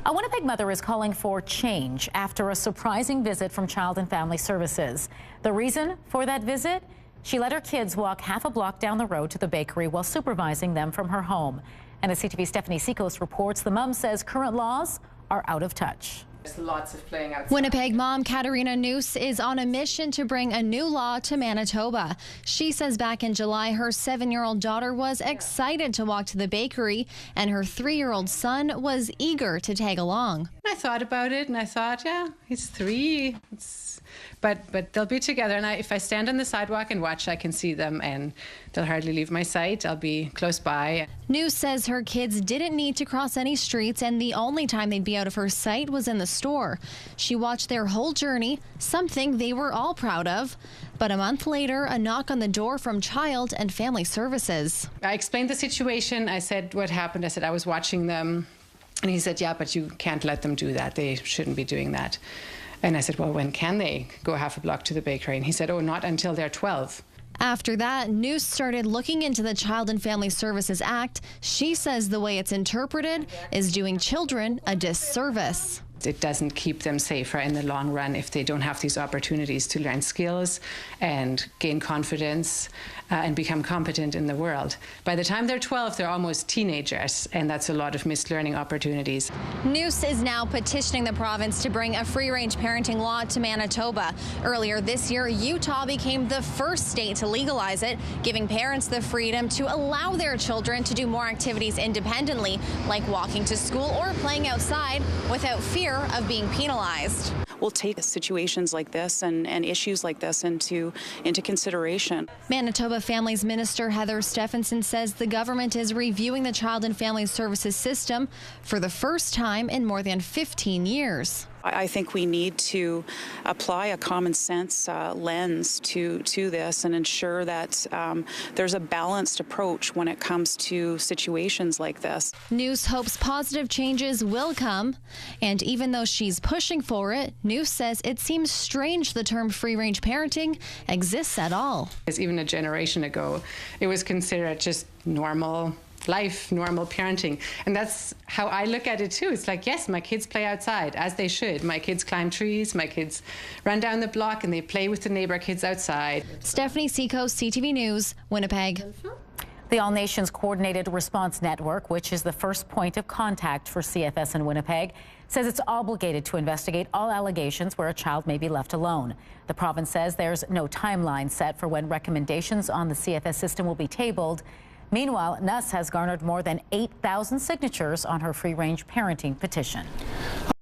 A Winnipeg mother is calling for change after a surprising visit from Child and Family Services. The reason for that visit? She let her kids walk half a block down the road to the bakery while supervising them from her home. And as CTV Stephanie Seacos reports, the mom says current laws are out of touch. There's lots of playing outside. Winnipeg mom Katharina Nuss is on a mission to bring a new law to Manitoba. She says back in July, her 7-year-old daughter was excited to walk to the bakery, and her 3-year-old son was eager to tag along. I thought about it, and I thought, yeah, he's 3. But they'll be together, and if I stand on the sidewalk and watch, I can see them, and they'll hardly leave my sight. I'll be close by. Nuss says her kids didn't need to cross any streets, and the only time they'd be out of her sight was in the store. She watched their whole journey, something they were all proud of. But a month later, a knock on the door from Child and Family Services. I explained the situation. I said what happened. I said I was watching them. And he said, yeah, but you can't let them do that. They shouldn't be doing that. And I said, well, when can they go half a block to the bakery? And he said, oh, not until they're 12. After that, Nuss started looking into the Child and Family Services Act. She says the way it's interpreted is doing children a disservice. It doesn't keep them safer in the long run if they don't have these opportunities to learn skills and gain confidence and become competent in the world. By the time they're 12, they're almost teenagers, and that's a lot of missed learning opportunities. Nuss is now petitioning the province to bring a free-range parenting law to Manitoba. Earlier this year, Utah became the first state to legalize it, giving parents the freedom to allow their children to do more activities independently, like walking to school or playing outside without fear of being penalized. We'll take situations like this and issues like this into consideration. Manitoba Families Minister Heather Stephenson says the government is reviewing the Child and Family Services system for the first time in more than 15 years. I think we need to apply a common sense lens to this and ensure that there's a balanced approach when it comes to situations like this. Nuss hopes positive changes will come, and even though she's pushing for it, Nuss says it seems strange the term free-range parenting exists at all. Even a generation ago, it was considered just normal life, normal parenting. And that's how I look at it too. It's like, yes, my kids play outside, as they should. My kids climb trees, my kids run down the block, and they play with the neighbor kids outside. Stephanie Seacos, CTV News, Winnipeg. The All Nations Coordinated Response Network, which is the first point of contact for CFS in Winnipeg, says it's obligated to investigate all allegations where a child may be left alone. The province says there's no timeline set for when recommendations on the CFS system will be tabled. Meanwhile, Nuss has garnered more than 8,000 signatures on her free-range parenting petition.